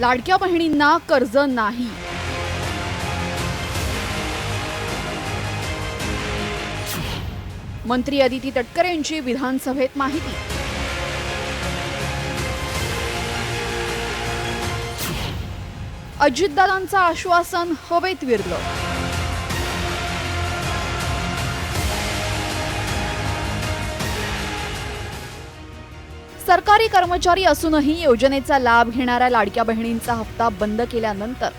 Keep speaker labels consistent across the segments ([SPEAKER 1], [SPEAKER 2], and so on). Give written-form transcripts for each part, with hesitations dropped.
[SPEAKER 1] लाडक्या बहिणींना कर्ज नाही. मंत्री अदिती तटकरे यांची विधानसभेत माहिती. अजितदादांचं आश्वासन हवेत विरलं. सरकारी कर्मचारी असूनही योजनेचा लाभ घेणाऱ्या लाडक्या बहिणींचा हप्ता बंद केल्यानंतर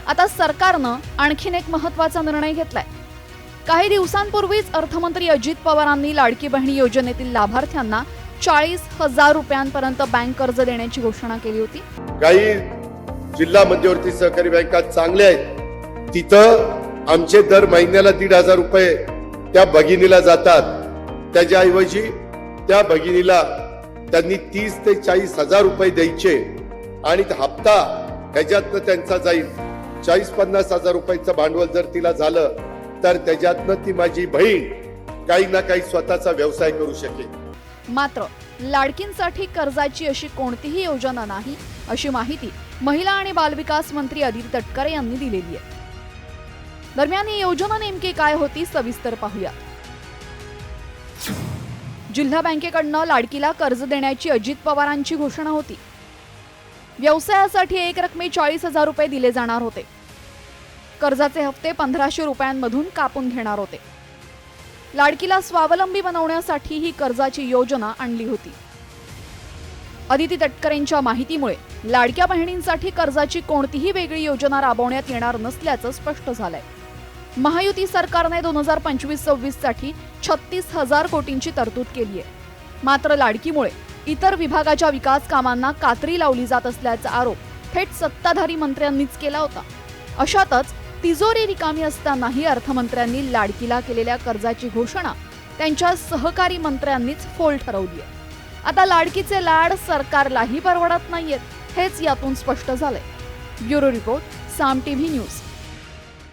[SPEAKER 1] आता सरकारनं आणखीन एक महत्त्वाचा निर्णय घेतलाय. काही दिवसांपूर्वीच अर्थमंत्री अजित पवारांनी लाडकी बहिणी योजनेतील लाभार्थ्यांना 40,000 रुपयांपर्यंत बँक कर्ज देण्याची घोषणा केली होती.
[SPEAKER 2] काही जिल्हा मध्यवर्ती सहकारी बँका चांगल्या आहेत, तिथं आमचे दर महिन्याला 1,500 रुपये त्या भगिनीला जातात. त्याच्याऐवजी त्या भगिनीला त्यांनी 30 ते 40,000 रुपये द्यायचे आणि हप्ता ह्याच्यातनं त्यांचा जाईल. 40-50,000 रुपयाचं भांडवल जर तिला झालं तर त्याच्यातनं ती माझी बहीण काही ना काही स्वतःचा व्यवसाय करू शकेल.
[SPEAKER 1] मात्र लाडकींसाठी कर्जाची अशी कोणतीही योजना नाही, अशी माहिती महिला आणि बालविकास मंत्री अदिती तटकरे यांनी दिलेली आहे. दरम्यान ही योजना नेमकी काय होती, सविस्तर पाहूया. जिल्हा बँकेकडनं लाडकीला कर्ज देण्याची अजित पवारांची घोषणा होती. व्यवसायासाठी एक रकमी 40,000 रुपये दिले जाणार होते. कर्जाचे हप्ते 1,500 रुपयांमधून कापून घेणार होते. लाडकीला स्वावलंबी बनवण्यासाठी ही कर्जाची योजना आणली होती. अदिती तटकरेंच्या माहितीमुळे लाडक्या बहिणींसाठी कर्जाची कोणतीही वेगळी योजना राबवण्यात येणार नसल्याचं स्पष्ट झालंय. महायुती सरकारने 2025-26 साठी 36,000 कोटींची तरतूद केली आहे. मात्र लाडकीमुळे इतर विभागाच्या विकास कामांना कात्री लावली जात असल्याचा आरोप थेट सत्ताधारी मंत्र्यांनीच केला होता. अशातच तिजोरी रिकामी असतानाही अर्थमंत्र्यांनी लाडकीला केलेल्या कर्जाची घोषणा त्यांच्या सहकारी मंत्र्यांनीच फोल ठरवली आहे. आता लाडकीचे लाड सरकारलाही परवडत नाहीयेत, हेच यातून स्पष्ट झालंय. ब्युरो रिपोर्ट, साम टीव्ही न्यूज.